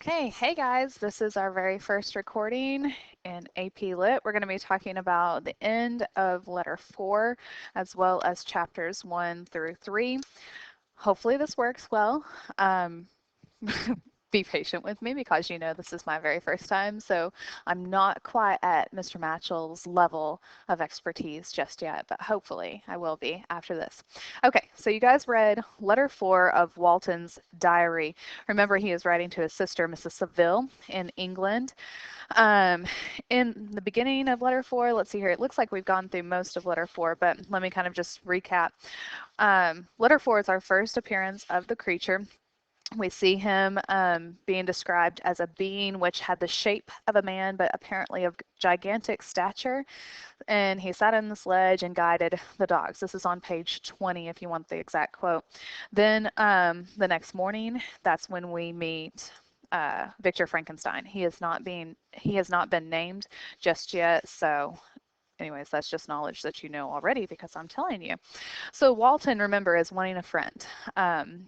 Okay, hey guys, this is our very first recording in AP Lit. We're going to be talking about the end of letter 4 as well as chapters 1 through 3. Hopefully this works well. Um, be patient with me because you know this is my very first time, so I'm not quite at Mr. Matchell's level of expertise just yet, but hopefully I will be after this. Okay, so you guys read letter 4 of Walton's diary. Remember, he is writing to his sister, Mrs. Saville, in England. Um, in the beginning of letter 4, let's see here, it looks like we've gone through most of letter 4, but let me kind of just recap. Letter 4 is our first appearance of the creature. We see him being described as a being which had the shape of a man, but apparently of gigantic stature. And he sat in the sledge and guided the dogs. This is on page 20 if you want the exact quote. Then the next morning, that's when we meet Victor Frankenstein. He has not been named just yet, so anyways, that's just knowledge that you know already because I'm telling you. So Walton, remember, is wanting a friend.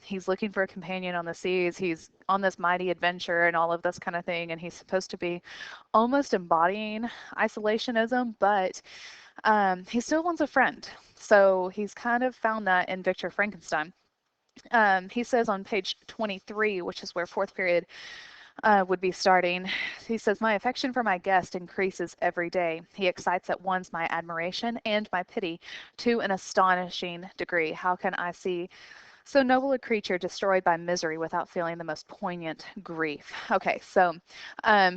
He's looking for a companion on the seas. He's on this mighty adventure and all of this kind of thing, and he's supposed to be almost embodying isolationism, but he still wants a friend. So he's kind of found that in Victor Frankenstein. He says on page 23, which is where fourth period would be starting. He says, my affection for my guest increases every day. He excites at once my admiration and my pity to an astonishing degree. How can I see so noble a creature destroyed by misery without feeling the most poignant grief? Okay, so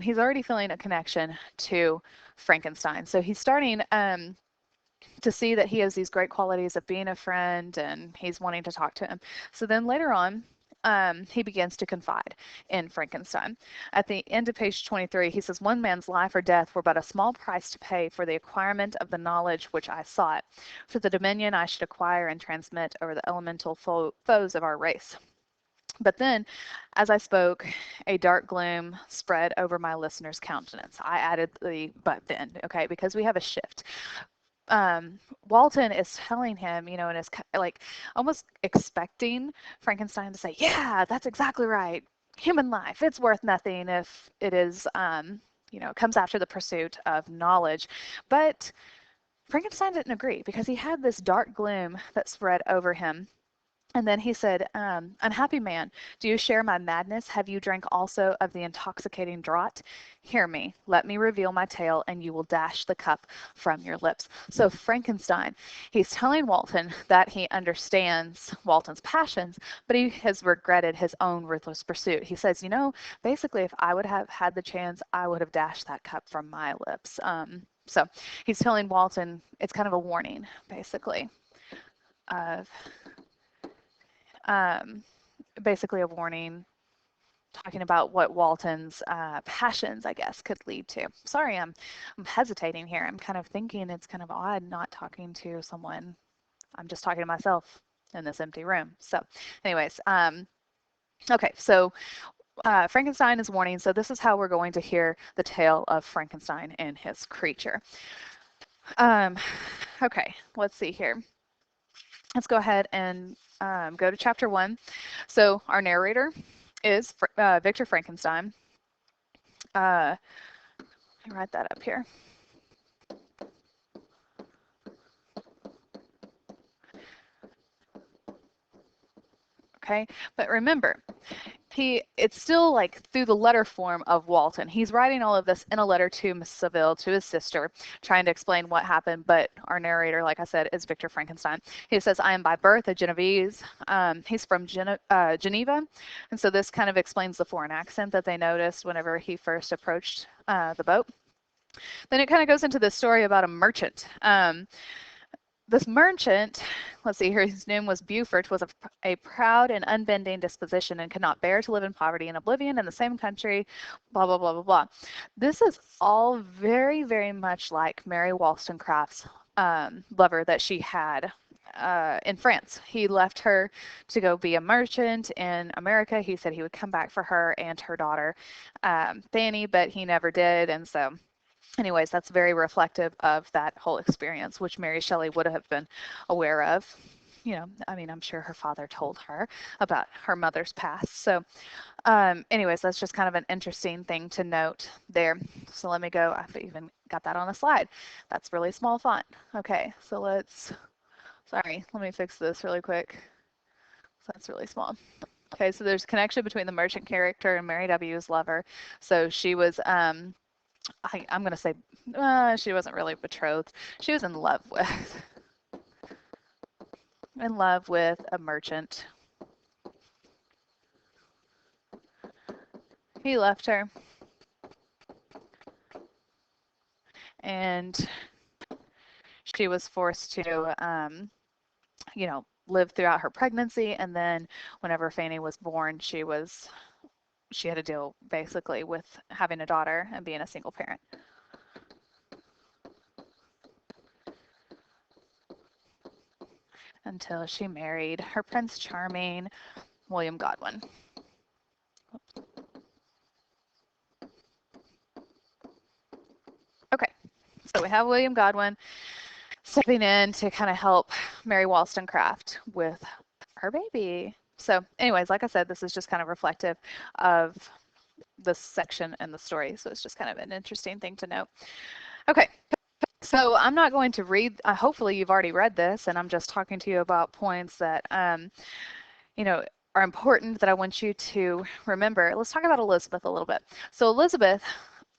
he's already feeling a connection to Frankenstein. So he's starting to see that he has these great qualities of being a friend and he's wanting to talk to him. So then later on, he begins to confide in Frankenstein. At the end of page 23, he says, one man's life or death were but a small price to pay for the acquirement of the knowledge which I sought, for the dominion I should acquire and transmit over the elemental foes of our race. But then, as I spoke, a dark gloom spread over my listener's countenance. I added the but then, okay, because we have a shift. Walton is telling him, and is like almost expecting Frankenstein to say, yeah, that's exactly right. Human life, it's worth nothing if it is, comes after the pursuit of knowledge. But Frankenstein didn't agree because he had this dark gloom that spread over him. And then he said, unhappy man, do you share my madness? Have you drank also of the intoxicating draught? Hear me, let me reveal my tale, and you will dash the cup from your lips. So Frankenstein, he's telling Walton that he understands Walton's passions, but he has regretted his own ruthless pursuit. He says, basically, if I would have had the chance, I would have dashed that cup from my lips. So he's telling Walton, it's kind of a warning, basically, of um, basically a warning talking about what Walton's passions, I guess, could lead to. Sorry, I'm hesitating here. I'm kind of thinking it's kind of odd not talking to someone. I'm just talking to myself in this empty room. So, anyways, okay, so Frankenstein is warning. So this is how we're going to hear the tale of Frankenstein and his creature. Okay, let's see here. Let's go ahead and go to chapter 1. So our narrator is Victor Frankenstein. Let me write that up here. Okay, but remember, it's still like through the letter form of Walton. He's writing all of this in a letter to Miss Saville, to his sister, trying to explain what happened, but our narrator, like I said, is Victor Frankenstein. He says, I am by birth a Genovese. He's from Geneva, and so this kind of explains the foreign accent that they noticed whenever he first approached the boat. Then it kind of goes into this story about a merchant. This merchant, let's see here, his name was Beaufort, was a proud and unbending disposition and could not bear to live in poverty and oblivion in the same country, blah, blah, blah, blah, blah. This is all very, very much like Mary Wollstonecraft's lover that she had in France. He left her to go be a merchant in America. He said he would come back for her and her daughter, Fanny, but he never did, and so anyways, that's very reflective of that whole experience, which Mary Shelley would have been aware of. I mean, I'm sure her father told her about her mother's past. So, anyways, that's just kind of an interesting thing to note there. So let me go. I've even got that on a slide. That's really small font. Okay, so sorry, let me fix this really quick. So that's really small. Okay, so there's a connection between the merchant character and Mary W.'s lover. So she was, I'm going to say, she wasn't really betrothed. She was in love with a merchant. He left her, and she was forced to, live throughout her pregnancy. And then whenever Fanny was born, she had to deal basically with having a daughter and being a single parent until she married her Prince Charming, William Godwin. Okay, so we have William Godwin stepping in to kind of help Mary Wollstonecraft with her baby. So anyways, like I said, this is just kind of reflective of this section in the story. So it's just kind of an interesting thing to note. Okay, so I'm not going to read, hopefully you've already read this, and I'm just talking to you about points that, are important that I want you to remember. Let's talk about Elizabeth a little bit. So Elizabeth,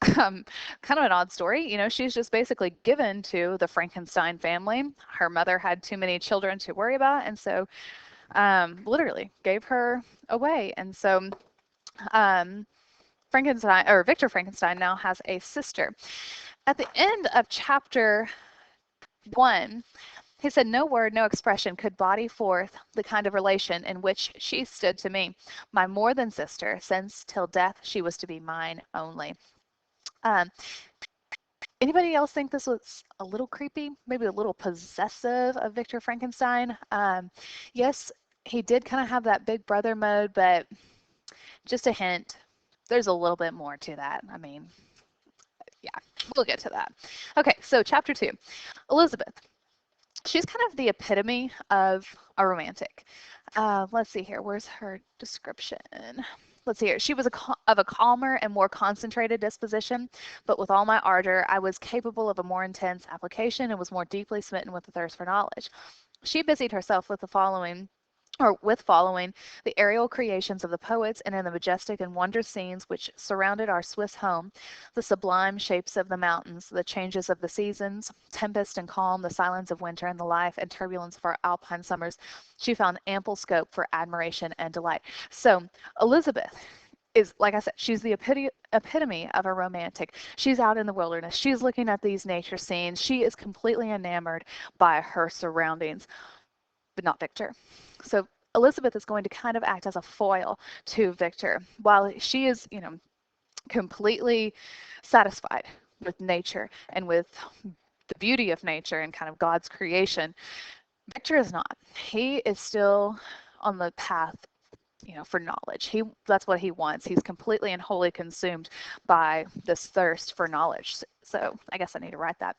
kind of an odd story. She's just basically given to the Frankenstein family. Her mother had too many children to worry about, and so literally gave her away. And so Victor Frankenstein now has a sister. At the end of chapter 1, he said, "No word, no expression could body forth the kind of relation in which she stood to me, my more than sister, since till death she was to be mine only." Um, Anybody else think this was a little creepy, maybe a little possessive of Victor Frankenstein? Yes, he did kind of have that big brother mode, but just a hint, there's a little bit more to that. I mean, yeah, we'll get to that. Okay, so chapter 2, Elizabeth. She's kind of the epitome of a romantic. Let's see here. Where's her description? Let's see here. She was of a calmer and more concentrated disposition, but with all my ardor, I was capable of a more intense application and was more deeply smitten with the thirst for knowledge. She busied herself with following the aerial creations of the poets, and in the majestic and wondrous scenes which surrounded our Swiss home, the sublime shapes of the mountains, the changes of the seasons, tempest and calm, the silence of winter, and the life and turbulence of our alpine summers, she found ample scope for admiration and delight. So Elizabeth is, like I said, she's the epitome of a romantic. She's out in the wilderness. She's looking at these nature scenes. She is completely enamored by her surroundings, but not Victor. So Elizabeth is going to kind of act as a foil to Victor. While she is, completely satisfied with nature and with the beauty of nature and kind of God's creation, Victor is not. He is still on the path, for knowledge. That's what he wants. He's completely and wholly consumed by this thirst for knowledge. So I guess I need to write that.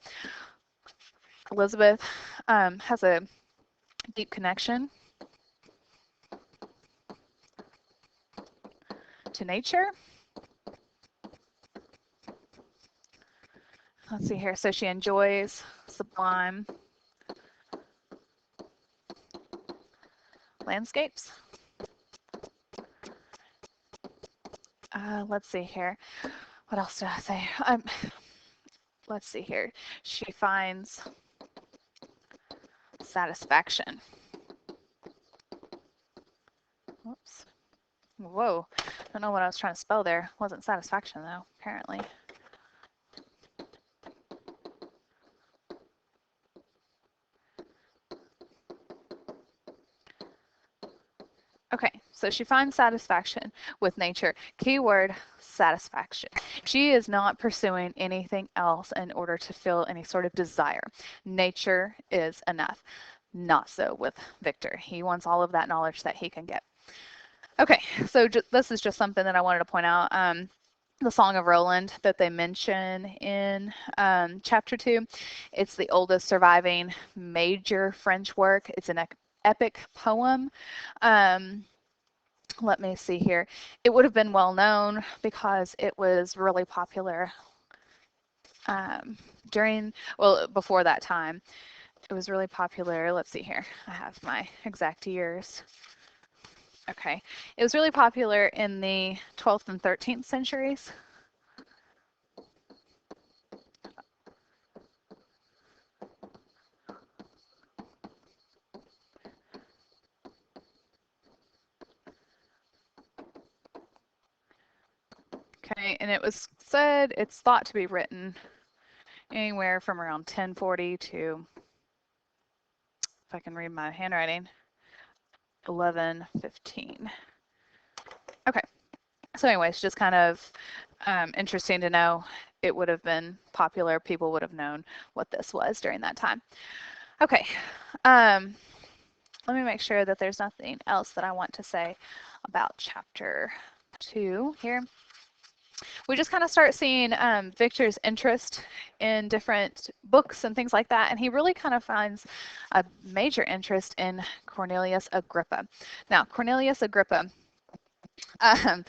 Elizabeth has a deep connection to nature. Let's see here. So she enjoys sublime landscapes. Let's see here. What else did I say? Let's see here. She finds satisfaction. Whoops. Whoa. I don't know what I was trying to spell there. It wasn't satisfaction, though, apparently. Okay, so she finds satisfaction with nature. Keyword, satisfaction. She is not pursuing anything else in order to feel any sort of desire. Nature is enough. Not so with Victor. He wants all of that knowledge that he can get. Okay, so this is just something that I wanted to point out. The Song of Roland that they mention in chapter 2. It's the oldest surviving major French work. It's an epic poem. Um, let me see here. It would have been well known because it was really popular um, before that time. It was really popular. Let's see here. I have my exact years. Okay. It was really popular in the 12th and 13th centuries. Okay, and it's thought to be written anywhere from around 1040 to, if I can read my handwriting, 1115. Okay, so anyways, just kind of interesting to know. It would have been popular. People would have known what this was during that time. Okay, um, let me make sure that there's nothing else that I want to say about chapter 2 here. We just kind of start seeing Victor's interest in different books and things like that, and he really kind of finds a major interest in Cornelius Agrippa. Now, Cornelius Agrippa, um,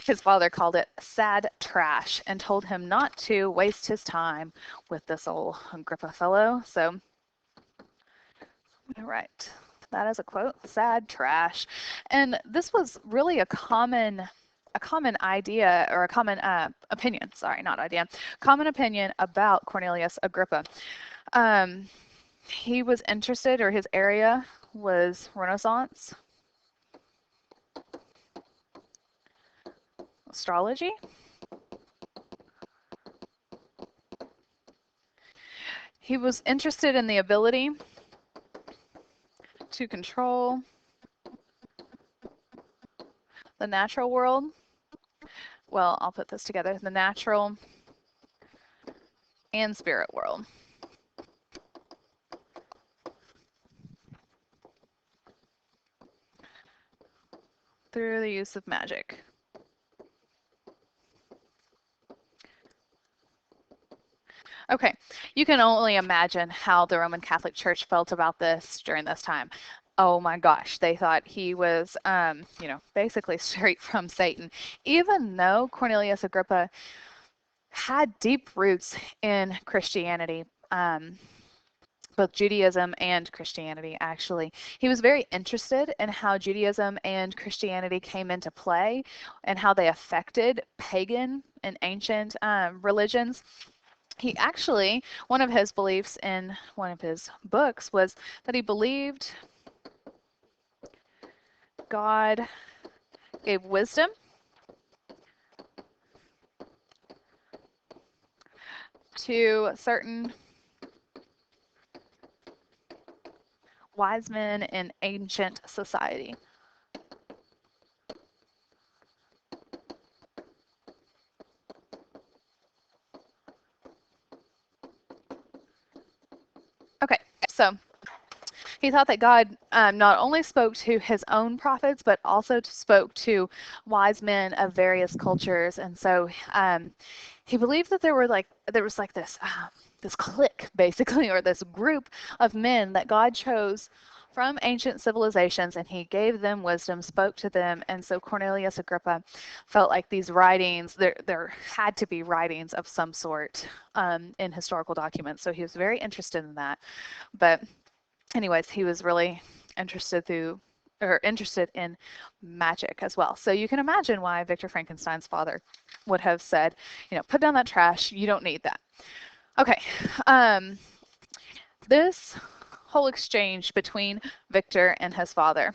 his father called it sad trash and told him not to waste his time with this old Agrippa fellow. So, all right. That is a quote, sad trash. And this was really a common idea or a common opinion, sorry, not idea, common opinion about Cornelius Agrippa. He was interested, or his area was Renaissance, astrology. He was interested in the ability to control the natural world. Well, I'll put this together, the natural and spirit world. Through the use of magic. Okay, you can only imagine how the Roman Catholic Church felt about this during this time. Oh my gosh, they thought he was, basically straight from Satan. Even though Cornelius Agrippa had deep roots in Christianity, both Judaism and Christianity, actually. He was very interested in how Judaism and Christianity came into play and how they affected pagan and ancient religions. He actually, one of his beliefs in one of his books was that he believed God gave wisdom to certain wise men in ancient society. Okay, so he thought that God not only spoke to his own prophets, but also spoke to wise men of various cultures. And so he believed that there was like this clique, basically, or this group of men that God chose from ancient civilizations, and he gave them wisdom, spoke to them. And so Cornelius Agrippa felt like these writings, there had to be writings of some sort in historical documents. So he was very interested in that. But anyways, he was really interested in magic as well. So you can imagine why Victor Frankenstein's father would have said, put down that trash. You don't need that. Okay. This whole exchange between Victor and his father.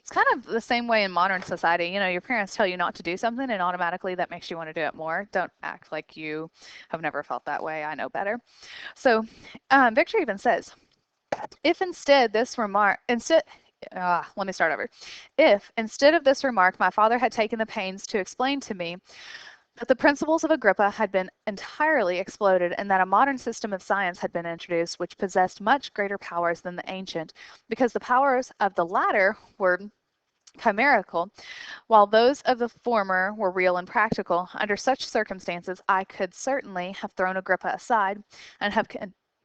It's kind of the same way in modern society. Your parents tell you not to do something and automatically that makes you want to do it more. Don't act like you have never felt that way. I know better. So Victor even says, if instead this remark, let me start over. If instead of this remark, my father had taken the pains to explain to me that the principles of Agrippa had been entirely exploded and that a modern system of science had been introduced which possessed much greater powers than the ancient, because the powers of the latter were chimerical, while those of the former were real and practical. Under such circumstances, I could certainly have thrown Agrippa aside and have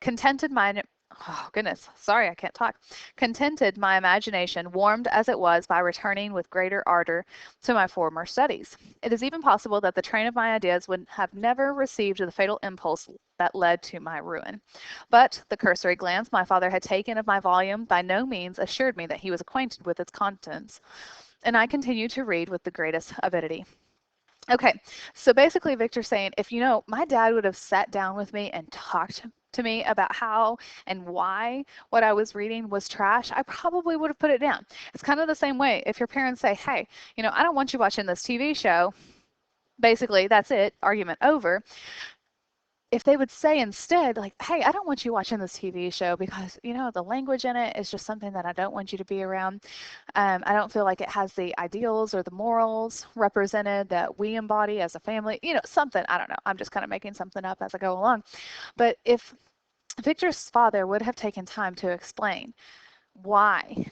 contented my oh goodness, sorry, I can't talk. Contented my imagination, warmed as it was by returning with greater ardor to my former studies. It is even possible that the train of my ideas would have never received the fatal impulse that led to my ruin. But the cursory glance my father had taken of my volume by no means assured me that he was acquainted with its contents, and I continued to read with the greatest avidity. Okay, so basically Victor's saying, if my dad would have sat down with me and talked to me about how and why what I was reading was trash, I probably would have put it down. It's kind of the same way if your parents say, hey, I don't want you watching this TV show. Basically, that's it, argument over. If they would say instead, like, hey, I don't want you watching this TV show because, the language in it is just something that I don't want you to be around. I don't feel like it has the ideals or the morals represented that we embody as a family. Something, I don't know. I'm just kind of making something up as I go along. But if Victor's father would have taken time to explain why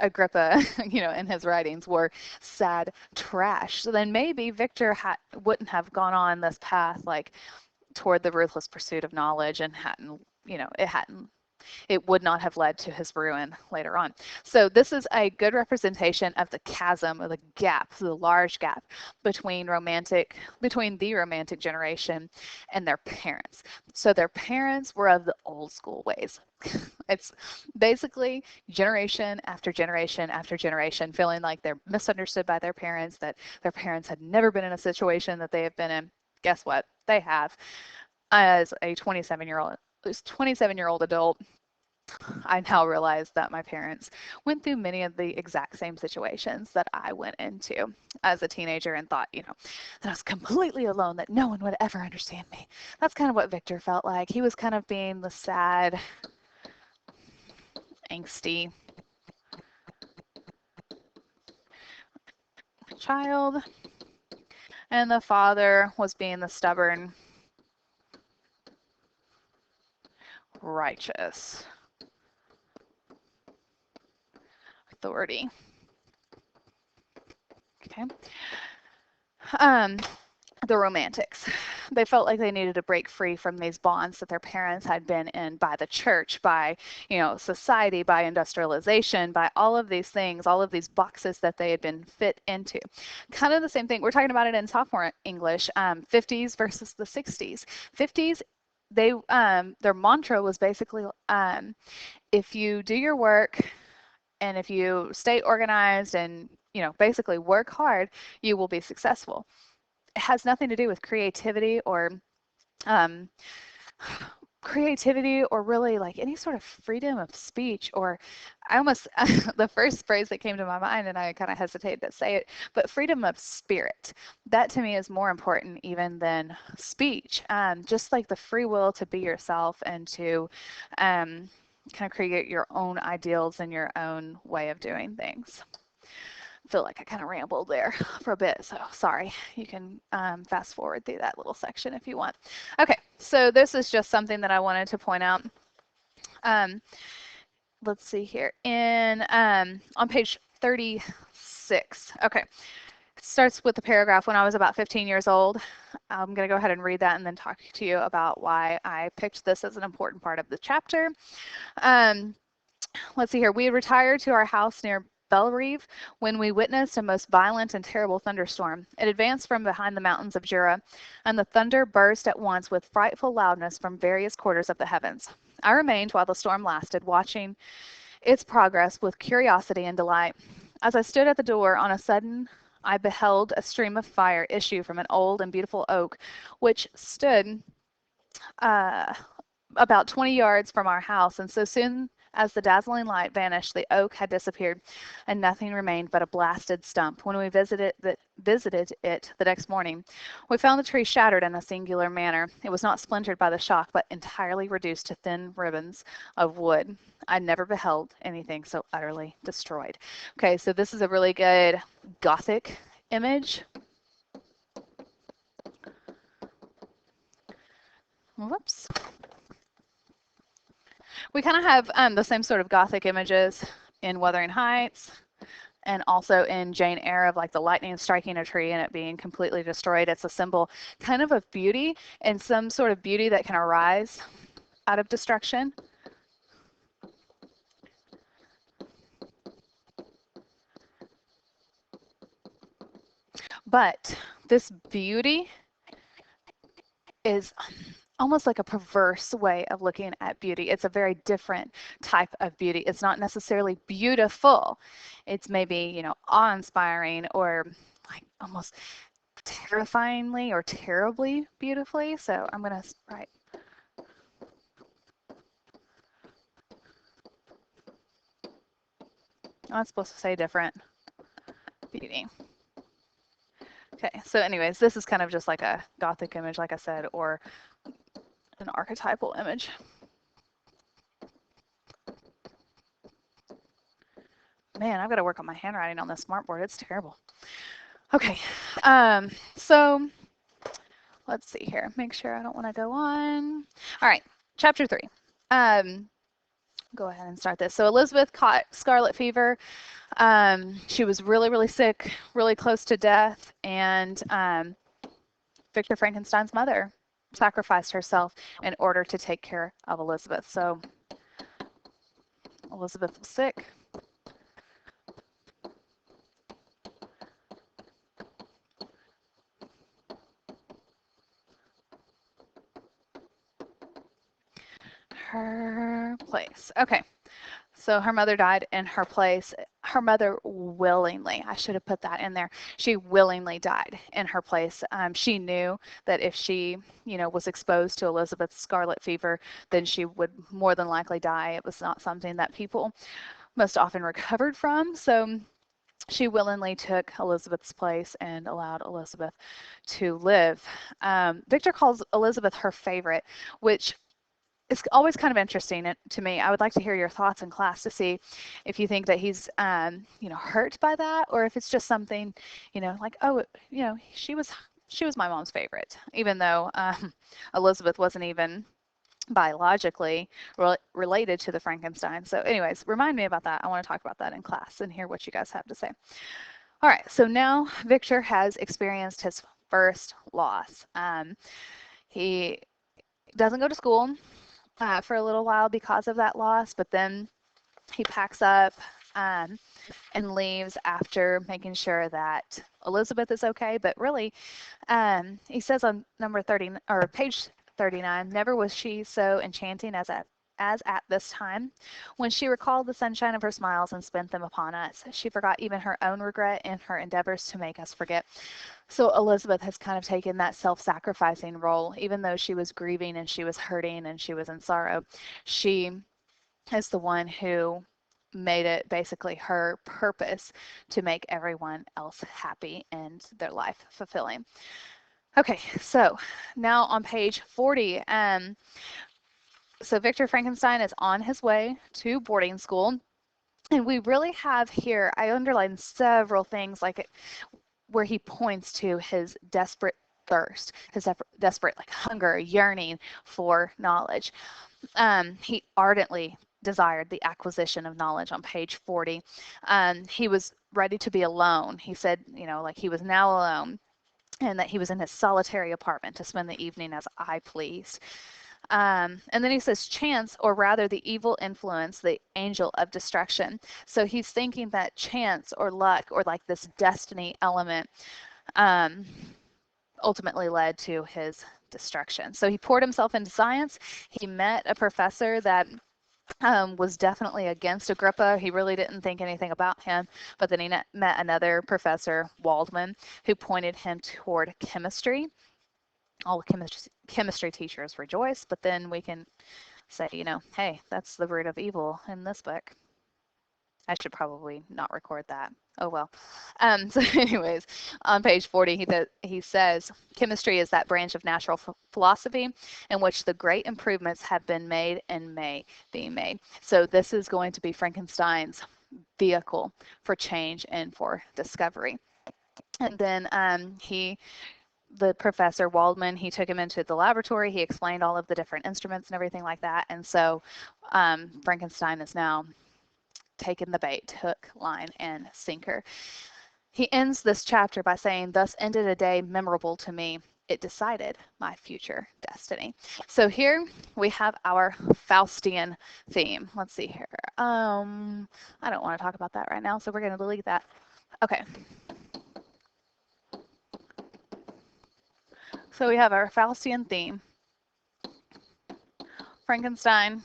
Agrippa, in his writings were sad trash, so then maybe Victor wouldn't have gone on this path like toward the ruthless pursuit of knowledge and it would not have led to his ruin later on. So this is a good representation of the chasm or the gap, the large gap between the romantic generation and their parents. So their parents were of the old school ways. It's basically generation after generation after generation feeling like they're misunderstood by their parents, that their parents had never been in a situation that they have been in. Guess what? They have. As a 27-year-old adult, I now realize that my parents went through many of the exact same situations that I went into as a teenager and thought, that I was completely alone, that no one would ever understand me. That's kind of what Victor felt like. He was kind of being the sad, angsty child, and the father was being the stubborn, righteous authority. Okay. The romantics. They felt like they needed to break free from these bonds that their parents had been in by the church, by, society, by industrialization, by all of these things, all of these boxes that they had been fit into. Kind of the same thing. We're talking about it in sophomore English, 50s versus the 60s. 50s, their mantra was basically, if you do your work and if you stay organized and, basically work hard, you will be successful. It has nothing to do with um, creativity or really like any sort of freedom of speech, or I almost the first phrase that came to my mind, and I kind of hesitated to say it, but freedom of spirit. That to me is more important even than speech. Just like the free will to be yourself and to kind of create your own ideals and your own way of doing things. Feel like I kind of rambled there for a bit, so sorry. You can fast forward through that little section if you want. Okay, so this is just something that I wanted to point out. Let's see here. On page 36. Okay, it starts with the paragraph, when I was about 15 years old. I'm going to go ahead and read that and then talk to you about why I picked this as an important part of the chapter. Let's see here. We had retired to our house near Bellerive when we witnessed a most violent and terrible thunderstorm. It advanced from behind the mountains of Jura, and the thunder burst at once with frightful loudness from various quarters of the heavens. I remained while the storm lasted, watching its progress with curiosity and delight. As I stood at the door, on a sudden I beheld a stream of fire issue from an old and beautiful oak, which stood about 20 yards from our house, and so soon as the dazzling light vanished, the oak had disappeared, and nothing remained but a blasted stump. When we visited it the next morning, we found the tree shattered in a singular manner. It was not splintered by the shock, but entirely reduced to thin ribbons of wood. I never beheld anything so utterly destroyed. Okay, so this is a really good Gothic image. Whoops. We kind of have the same sort of Gothic images in Wuthering Heights And also in Jane Eyre of like the lightning striking a tree and it being completely destroyed. It's a symbol kind of beauty and some sort of beauty that can arise out of destruction. But this beauty is almost like a perverse way of looking at beauty. It's a very different type of beauty. It's not necessarily beautiful. It's maybe, awe-inspiring or like almost terrifyingly or terribly beautifully. So I'm going to write. I'm supposed to say different beauty. Okay, so anyways, this is kind of just like a Gothic image, like I said, or an archetypal image. Man, I've got to work on my handwriting on this smartboard. It's terrible. Okay, so let's see here. Make sure I don't want to go on. All right, chapter 3. Go ahead and start this. So Elizabeth caught scarlet fever. She was really, really sick, really close to death, and Victor Frankenstein's mother sacrificed herself in order to take care of Elizabeth. So Elizabeth was sick. Her place. Okay. So her mother died in her place. Her mother willingly, I should have put that in there. She willingly died in her place. She knew that if she, was exposed to Elizabeth's scarlet fever, then she would more than likely die. It was not something that people most often recovered from. So she willingly took Elizabeth's place and allowed Elizabeth to live. Victor calls Elizabeth her favorite, which it's always kind of interesting to me. I would like to hear your thoughts in class to see if you think that he's, hurt by that, or if it's just something, like, oh, she was my mom's favorite, even though Elizabeth wasn't even biologically related to the Frankenstein. So, anyways, remind me about that. I want to talk about that in class and hear what you guys have to say. All right, so now Victor has experienced his first loss. He doesn't go to school for a little while because of that loss, but then he packs up and leaves after making sure that Elizabeth is okay. But really, he says on number 30 or page 39, never was she so enchanting as at this time. When she recalled the sunshine of her smiles and spent them upon us, she forgot even her own regret in her endeavors to make us forget. So Elizabeth has kind of taken that self-sacrificing role, even though she was grieving and she was hurting and she was in sorrow. She is the one who made it basically her purpose to make everyone else happy and their life fulfilling. Okay, so now on page 40, so Victor Frankenstein is on his way to boarding school. And we really have here, I underlined several things like it, where he points to his desperate thirst, his desperate like hunger, yearning for knowledge. He ardently desired the acquisition of knowledge on page 40. He was ready to be alone. He said, like he was now alone and that he was in his solitary apartment to spend the evening as I pleased. And then he says chance, or rather the evil influence, the angel of destruction. So he's thinking that chance or luck or like this destiny element ultimately led to his destruction. So he poured himself into science. He met a professor that was definitely against Agrippa. He really didn't think anything about him. But then he met another professor, Waldman, who pointed him toward chemistry. All chemistry teachers rejoice, but then we can say, hey, that's the root of evil in this book. I should probably not record that. Oh well. So anyways, on page 40, he says, chemistry is that branch of natural philosophy in which the great improvements have been made and may be made. So this is going to be Frankenstein's vehicle for change and for discovery. And then the professor Waldman, he took him into the laboratory. He explained all of the different instruments and everything like that. And so Frankenstein is now taken the bait, hook, line, and sinker. He ends this chapter by saying, "Thus ended a day memorable to me. It decided my future destiny." So here we have our Faustian theme. Let's see here. I don't want to talk about that right now, so we're going to delete that. Okay. So we have our Faustian theme. Frankenstein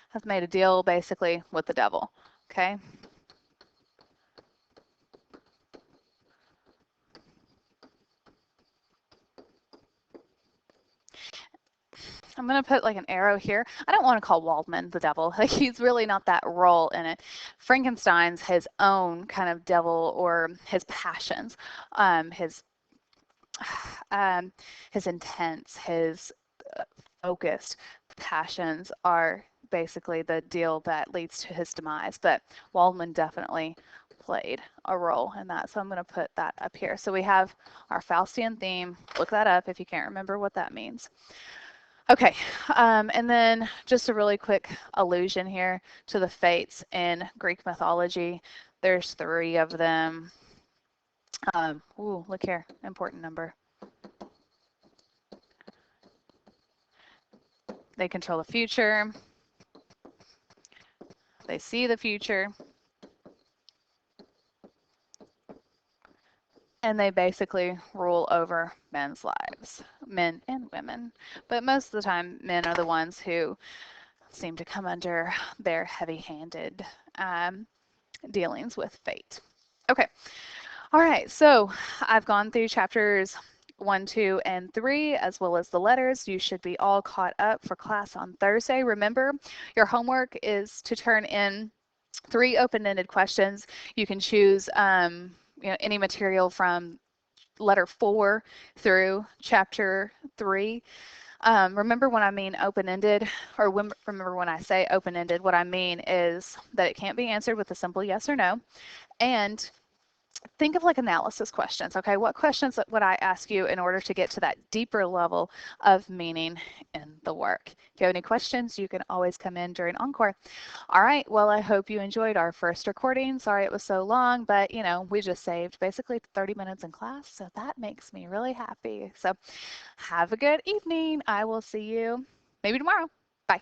has made a deal basically with the devil. Okay. I'm going to put like an arrow here. I don't want to call Waldman the devil. Like he's really not that role in it. Frankenstein's his own kind of devil or his passions, his um, his intents, his focused passions are basically the deal that leads to his demise. But Waldman definitely played a role in that. So I'm going to put that up here. So we have our Faustian theme. Look that up if you can't remember what that means. Okay, and then just a really quick allusion here to the fates in Greek mythology. There's 3 of them. Ooh, look here, important number. They control the future. They see the future. And they basically rule over men's lives, men and women. But most of the time, men are the ones who seem to come under their heavy-handed dealings with fate. Okay. All right. So I've gone through chapters 1, 2, and 3, as well as the letters. You should be all caught up for class on Thursday. Remember, your homework is to turn in 3 open-ended questions. You can choose any material from letter 4 through chapter 3. Remember when I mean open-ended, or remember when I say open-ended, what I mean is that it can't be answered with a simple yes or no. And think of like analysis questions, okay? What questions would I ask you in order to get to that deeper level of meaning in the work? If you have any questions, you can always come in during Encore. All right, well, I hope you enjoyed our first recording. Sorry it was so long, but we just saved basically 30 minutes in class, so that makes me really happy. So have a good evening. I will see you maybe tomorrow. Bye.